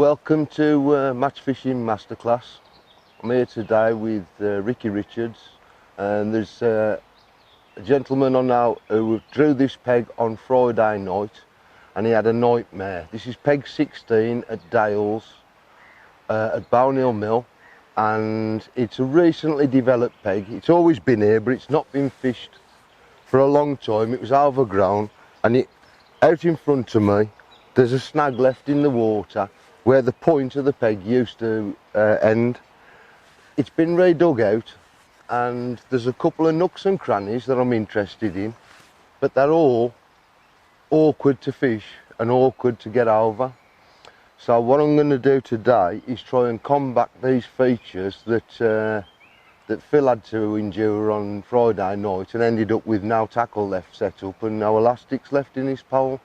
Welcome to Match Fishing Masterclass. I'm here today with Ricky Richards, and there's a gentleman on now who drew this peg on Friday night and he had a nightmare. This is peg 16 at Dales at Bonehill Mill, and it's a recently developed peg. It's always been here, but it's not been fished for a long time. It was overgrown, and out in front of me there's a snag left in the water where the point of the peg used to end. It's been redug out, and there's a couple of nooks and crannies that I'm interested in, but they're all awkward to fish and awkward to get over. So what I'm going to do today is try and combat these features that Phil had to endure on Friday night and ended up with no tackle left set up and no elastics left in his pole.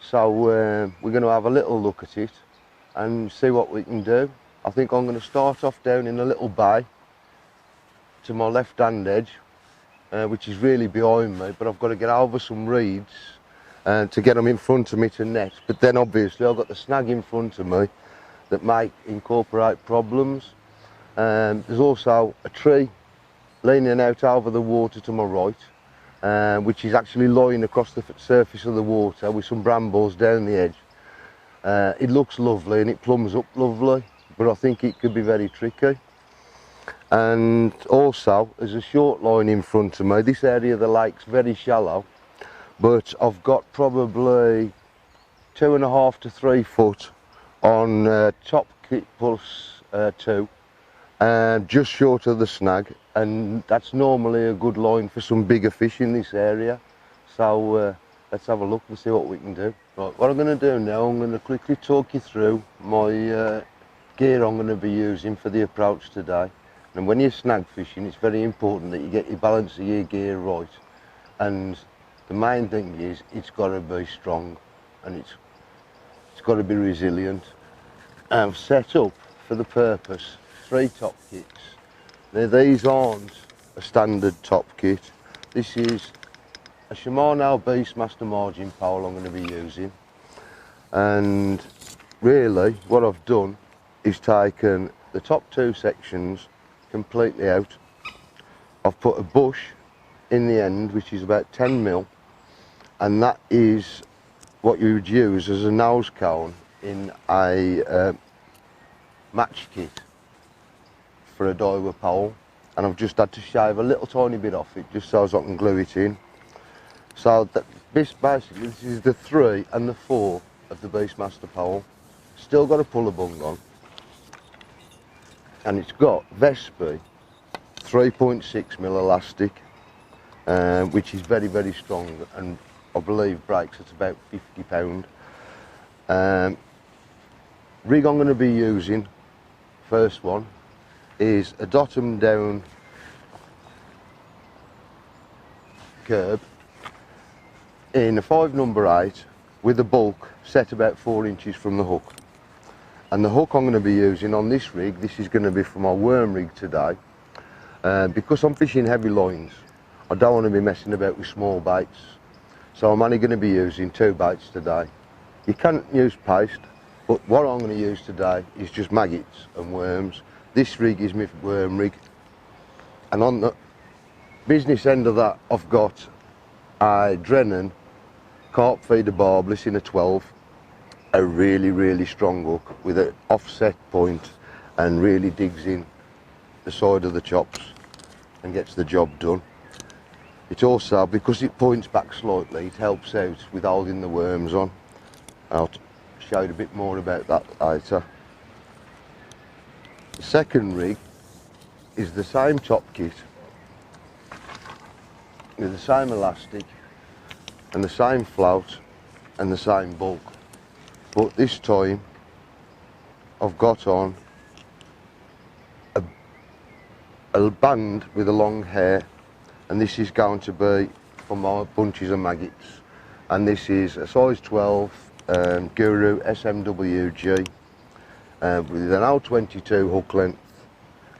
So we're going to have a little look at it and see what we can do. I think I'm going to start off down in a little bay to my left hand edge, which is really behind me, but I've got to get over some reeds to get them in front of me to net. But then obviously I've got the snag in front of me that might incorporate problems. There's also a tree leaning out over the water to my right, which is actually lying across the surface of the water with some brambles down the edge. It looks lovely and it plumbs up lovely, but I think it could be very tricky. And also there's a short line in front of me. This area of the lake's very shallow, but I've got probably 2.5 to 3 foot on top kit plus 2, just short of the snag, and that's normally a good line for some bigger fish in this area. So let's have a look and see what we can do. Right, what I'm going to do now, I'm going to quickly talk you through my gear I'm going to be using for the approach today. And when you're snag fishing, it's very important that you get your balance of your gear right. And the main thing is it's got to be strong and it's got to be resilient. I've set up for the purpose 3 top kits. Now these aren't a standard top kit. This is a Shimano Beastmaster margin pole I'm going to be using, and really what I've done is taken the top 2 sections completely out. I've put a bush in the end which is about 10mm, and that is what you would use as a nose cone in a match kit for a diver pole, and I've just had to shave a little tiny bit off it just so as I can glue it in. So this basically, this is the 3 and the 4 of the Beastmaster pole. Still got a puller bung on, and it's got Vespi 3.6mm elastic, which is very, very strong, and I believe breaks at about 50 pound. Rig I'm going to be using, first one, is a bottom down curb in a 5 number 8 with a bulk set about 4 inches from the hook. And the hook I'm going to be using on this rig, this is going to be for my worm rig today, because I'm fishing heavy lines. I don't want to be messing about with small baits, so I'm only going to be using 2 baits today. You can use paste, but what I'm going to use today is just maggots and worms. This rig is my worm rig, and on the business end of that I've got a Drennan carp feeder barbless in a 12, a really, really strong hook with an offset point, and really digs in the side of the chops and gets the job done. It also, because it points back slightly, it helps out with holding the worms on. I'll show you a bit more about that later. The second rig is the same top kit with the same elastic and the same float and the same bulk, but this time I've got on a band with a long hair, and this is going to be for my bunches of maggots, and this is a size 12 Guru SMWG with an L22 hook length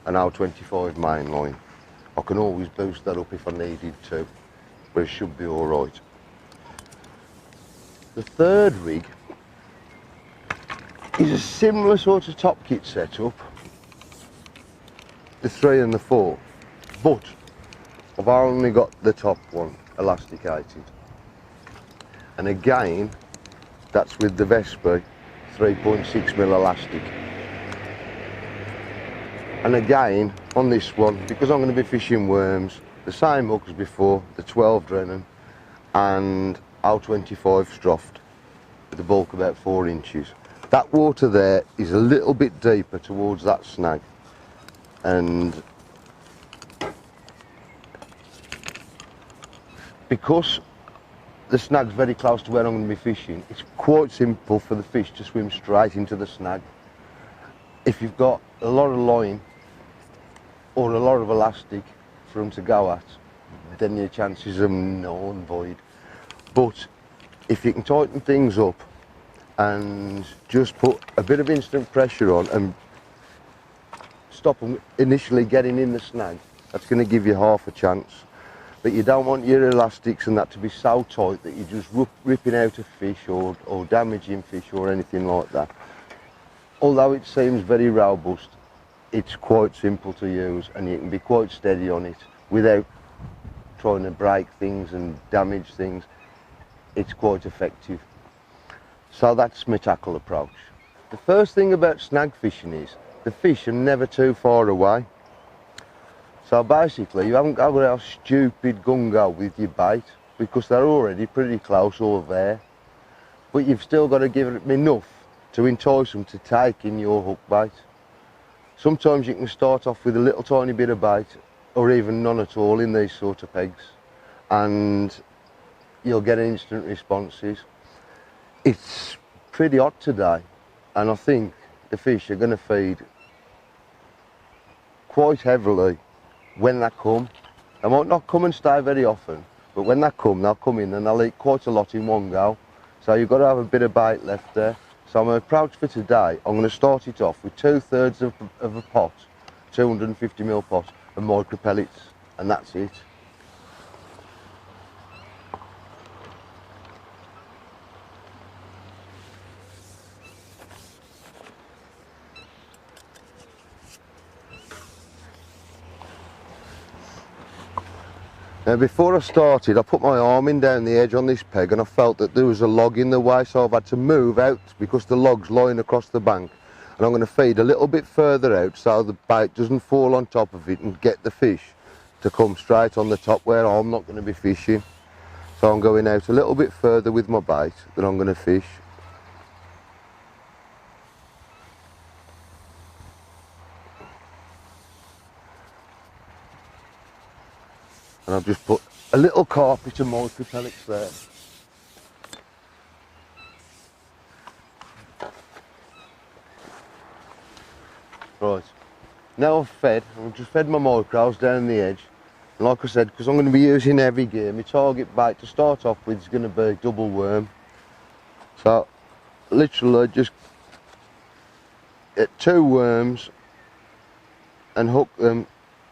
and L25 main line. I can always boost that up if I needed to, but it should be alright. The third rig is a similar sort of top kit setup, the 3 and the 4, but I've only got the top one elasticated, and again that's with the Vespa 3.6mm elastic. And again on this one, because I'm going to be fishing worms, the same hook as before, the 12 Drennan and L25 Stroft with the bulk about 4 inches. That water there is a little bit deeper towards that snag, and because the snag's very close to where I'm going to be fishing, it's quite simple for the fish to swim straight into the snag. If you've got a lot of line or a lot of elastic for them to go at, then your chances are null and void. But if you can tighten things up and just put a bit of instant pressure on and stop them initially getting in the snag, that's going to give you half a chance. But you don't want your elastics and that to be so tight that you're just ripping out a fish or damaging fish or anything like that. Although it seems very robust, it's quite simple to use, and you can be quite steady on it without trying to break things and damage things. It's quite effective. So that's my tackle approach. The first thing about snag fishing is the fish are never too far away. So basically you haven't got to go stupid gung-ho with your bait because they're already pretty close over there. But you've still got to give them enough to entice them to take in your hook bait. Sometimes you can start off with a little tiny bit of bait or even none at all in these sort of pegs, and you'll get instant responses. It's pretty hot today, and I think the fish are going to feed quite heavily when they come. They might not come and stay very often, but when they come, they'll come in and they'll eat quite a lot in one go. So you've got to have a bit of bait left there. So my approach for today, I'm going to start it off with 2/3 of a pot, 250mm pot, and micro pellets, and that's it. Now before I started, I put my arm in down the edge on this peg and I felt that there was a log in the way, so I've had to move out because the log's lying across the bank, and I'm going to feed a little bit further out so the bait doesn't fall on top of it and get the fish to come straight on the top where I'm not going to be fishing. So I'm going out a little bit further with my bait than I'm going to fish. And I've just put a little carpet of micro pellets there. Right, now I've just fed my micros down the edge. And like I said, because I'm going to be using heavy gear, my target bait to start off with is going to be double worm. So literally just get 2 worms and hook them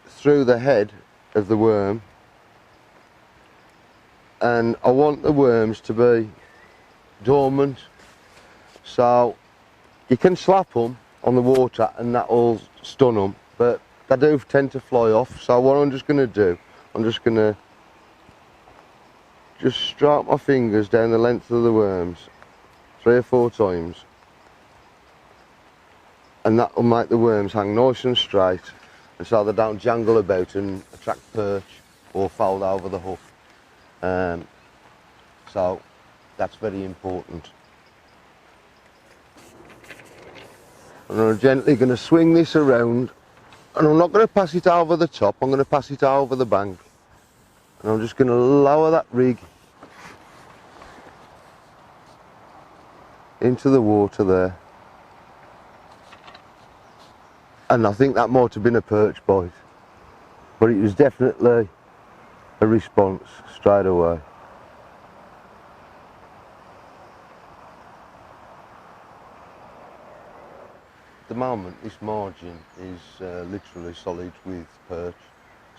through the head of the worm. And I want the worms to be dormant, so you can slap them on the water and that'll stun them, but they do tend to fly off. So what I'm just going to do, I'm just going to strap my fingers down the length of the worms 3 or 4 times, and that will make the worms hang nice and straight, and so they don't jangle about and attract perch or fold over the hook. So that's very important. And I'm gently going to swing this around, and I'm not going to pass it over the top, I'm going to pass it over the bank, and I'm just going to lower that rig into the water there. And I think that might have been a perch bite, but it was definitely a response straight away. At the moment this margin is literally solid with perch,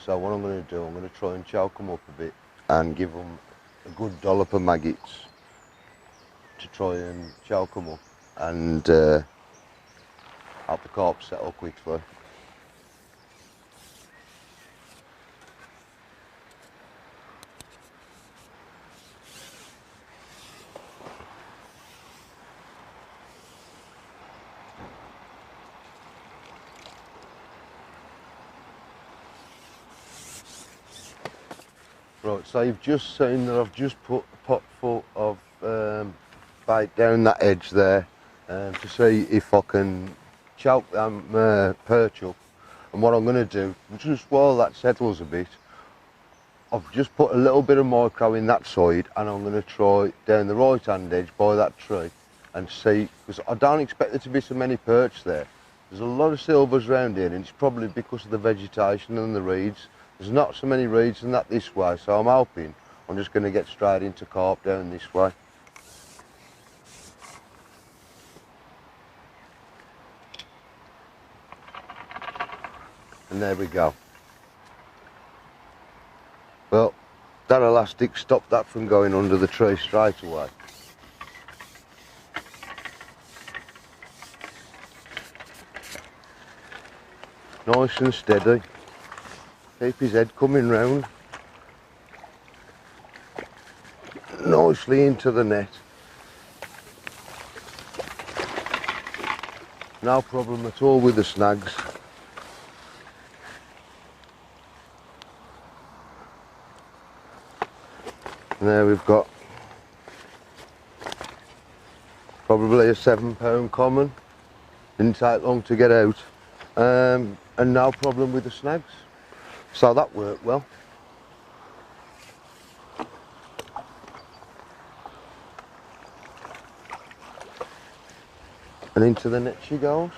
so what I'm going to do, I'm going to try and choke them up a bit and give them a good dollop of maggots to try and choke them up. and help the carp settle quickly. Right, so you've just seen that I've just put a pot full of bait down that edge there to see if I can choke them perch up. And what I'm going to do, just while that settles a bit, I've just put a little bit of micro in that side, and I'm going to try down the right hand edge by that tree and see, because I don't expect there to be so many perch there. There's a lot of silvers around here, and it's probably because of the vegetation and the reeds. There's not so many reeds and that this way, so I'm hoping I'm just going to get straight into carp down this way. And there we go. Well, that elastic stopped that from going under the tree straight away. Nice and steady. Keep his head coming round. Nicely into the net. No problem at all with the snags. And there we've got probably a £7 common. Didn't take long to get out. And no problem with the snags. So that worked well. And into the net she goes.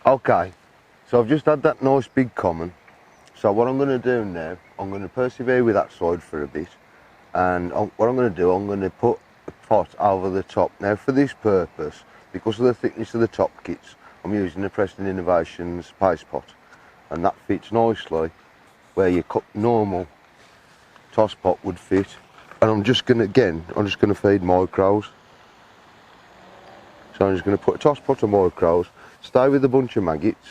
Okay, so I've just had that nice big common. So what I'm going to do now, I'm going to persevere with that side for a bit. And what I'm going to do, I'm going to put a pot over the top. Now for this purpose, because of the thickness of the top kits, I'm using the Preston Innovations paste pot. And that fits nicely where your normal toss pot would fit. And I'm just going to feed micros. So I'm just going to put a toss pot of micros, stay with a bunch of maggots,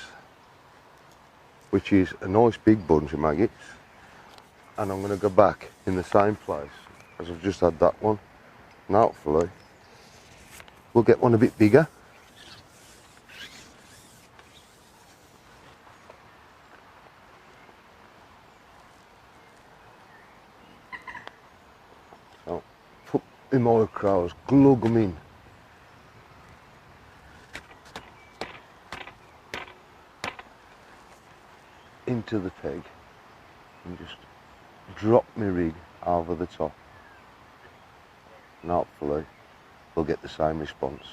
which is a nice big bunch of maggots, and I'm going to go back in the same place as I've just had that one, and hopefully we'll get one a bit bigger. So put the micros, glug them in. Into the peg and just drop my rig over the top, and hopefully we'll get the same response.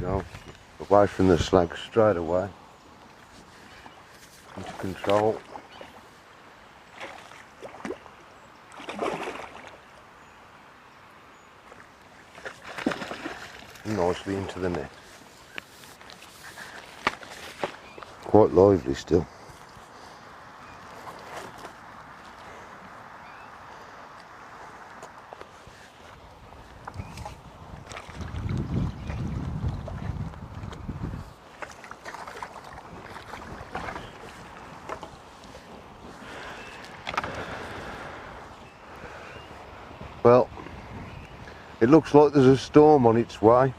Go away from the slag straight away into control. And nicely into the net. Quite lively still. Well, it looks like there's a storm on its way,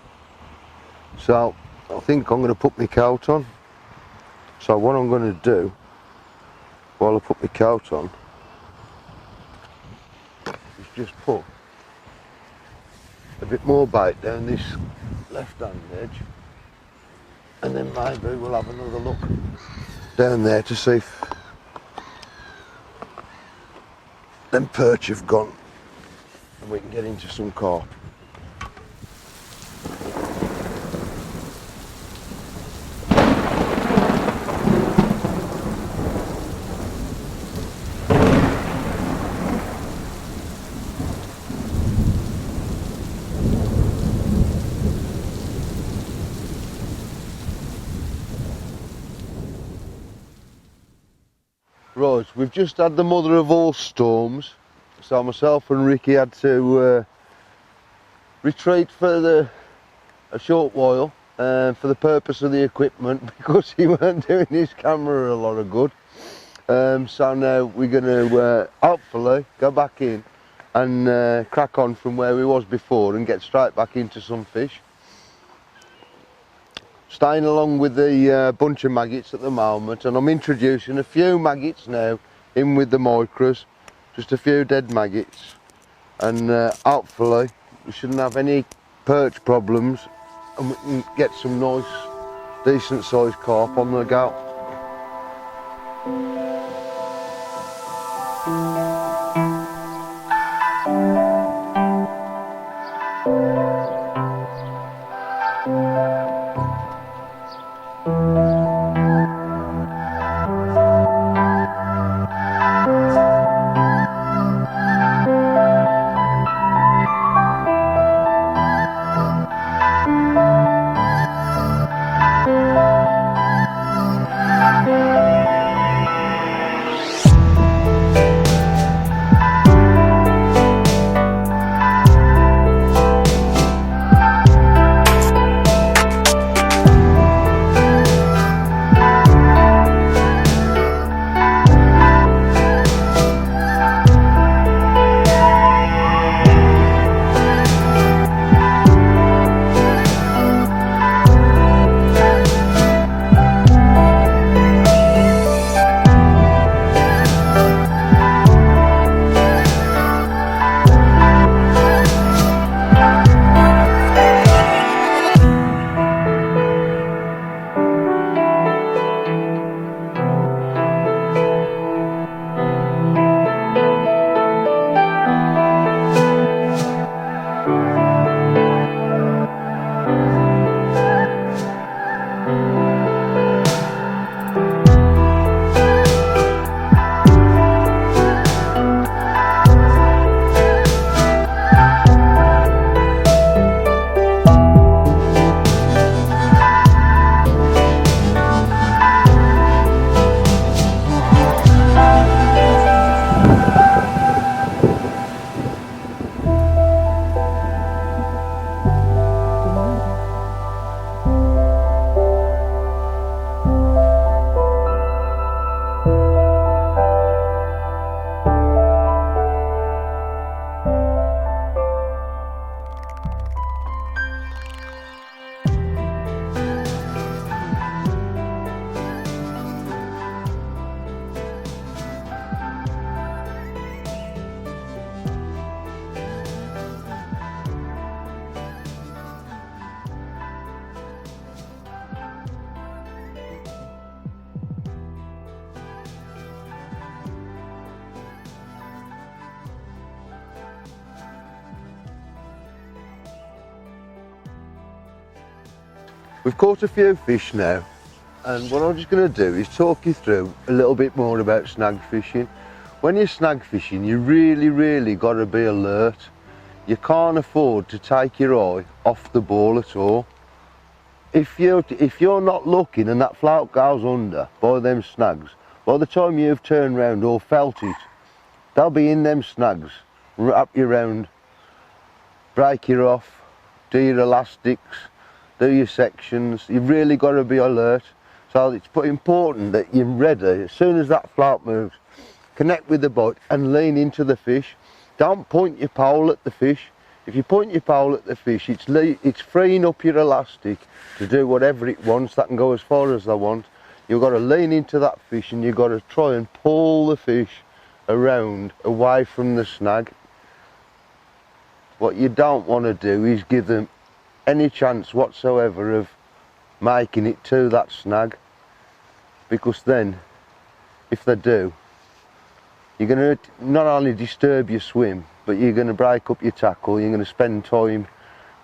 so I think I'm going to put my coat on. So what I'm going to do while I put my coat on is just put a bit more bait down this left hand edge, and then maybe we'll have another look down there to see if them perch have gone and we can get into some carp. Right, we've just had the mother of all storms, so myself and Ricky had to retreat for a short while for the purpose of the equipment, because he weren't doing his camera a lot of good. So now we're going to hopefully go back in and crack on from where we was before and get straight back into some fish. Staying along with the bunch of maggots at the moment, and I'm introducing a few maggots now in with the micros, just a few dead maggots, and hopefully we shouldn't have any perch problems and we can get some nice decent sized carp on the go. We've caught a few fish now, and what I'm just going to do is talk you through a little bit more about snag fishing. When you're snag fishing, you really got to be alert. You can't afford to take your eye off the ball at all. If you're not looking and that float goes under by them snags, by the time you've turned round or felt it, they'll be in them snags, wrap you round, break you off, do your elastics, do your sections. You've really got to be alert. So it's important that you're ready as soon as that float moves. Connect with the bite and lean into the fish. Don't point your pole at the fish. If you point your pole at the fish, it's freeing up your elastic to do whatever it wants. That can go as far as they want. You've got to lean into that fish and you've got to try and pull the fish around away from the snag. What you don't want to do is give them any chance whatsoever of making it to that snag, because then if they do, you're going to not only disturb your swim, but you're going to break up your tackle, you're going to spend time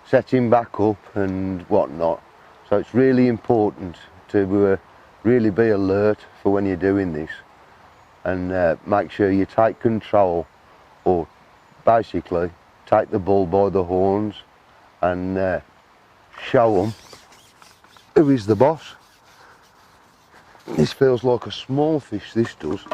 setting back up and whatnot. So it's really important to really be alert for when you're doing this, and make sure you take control, or basically take the bull by the horns and show them who is the boss. This feels like a small fish, this does.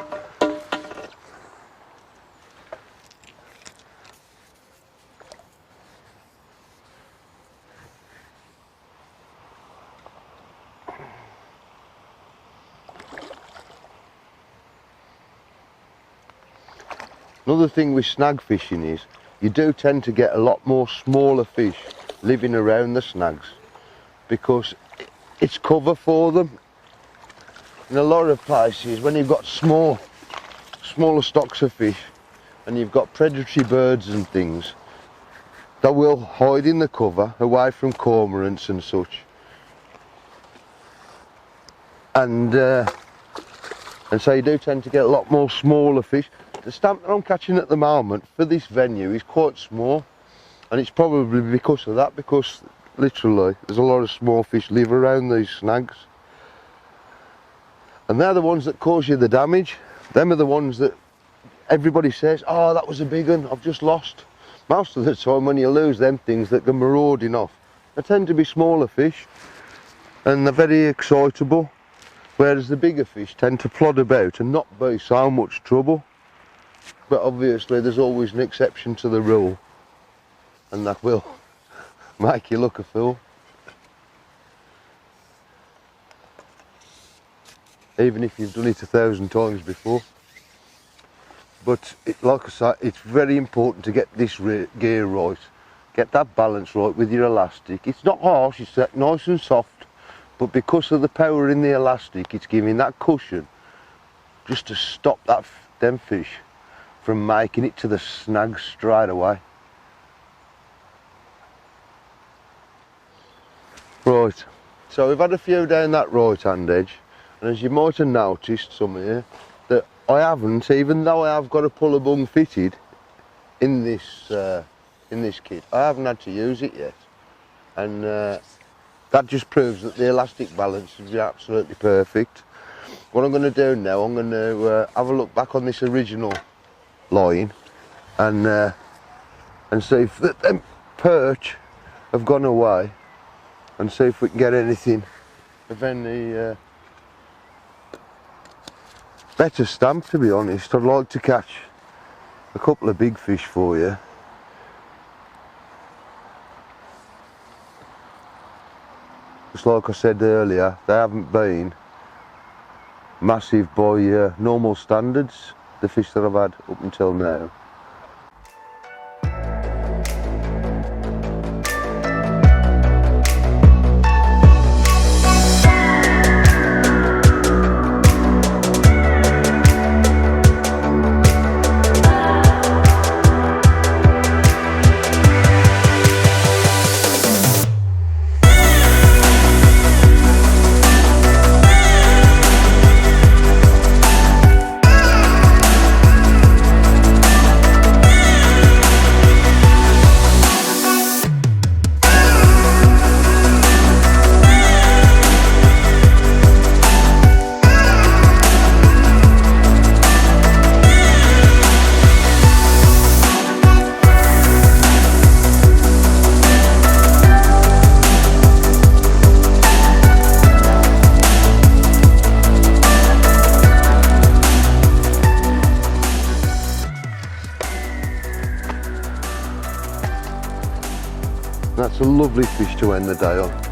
Another thing with snag fishing is you do tend to get a lot more smaller fish living around the snags, because it's cover for them. In a lot of places, when you've got smaller stocks of fish and you've got predatory birds and things, they will hide in the cover away from cormorants and such. And so you do tend to get a lot more smaller fish. The stamp that I'm catching at the moment for this venue is quite small, and it's probably because of that, because literally there's a lot of small fish live around these snags, and they're the ones that cause you the damage. Them are the ones that everybody says, oh, that was a big one, I've just lost. Most of the time when you lose them things that go marauding off, they tend to be smaller fish and they're very excitable, whereas the bigger fish tend to plod about and not be so much trouble. But obviously there's always an exception to the rule, and that will make you look a fool. Even if you've done it 1,000 times before. But like I say, it's very important to get this gear right. Get that balance right with your elastic. It's not harsh, it's nice and soft, but because of the power in the elastic, it's giving that cushion just to stop them fish from making it to the snag straight away. Right, so we've had a few down that right hand edge, and as you might have noticed some here, that I haven't, even though I have got a puller bung fitted in this kit, I haven't had to use it yet, and that just proves that the elastic balance is absolutely perfect. What I'm going to do now, I'm going to have a look back on this original line and see if them perch have gone away, and see if we can get anything of any better stamp. To be honest, I'd like to catch a couple of big fish for you. Just like I said earlier, they haven't been massive by normal standards, the fish that I've had up until now. That's a lovely fish to end the day on.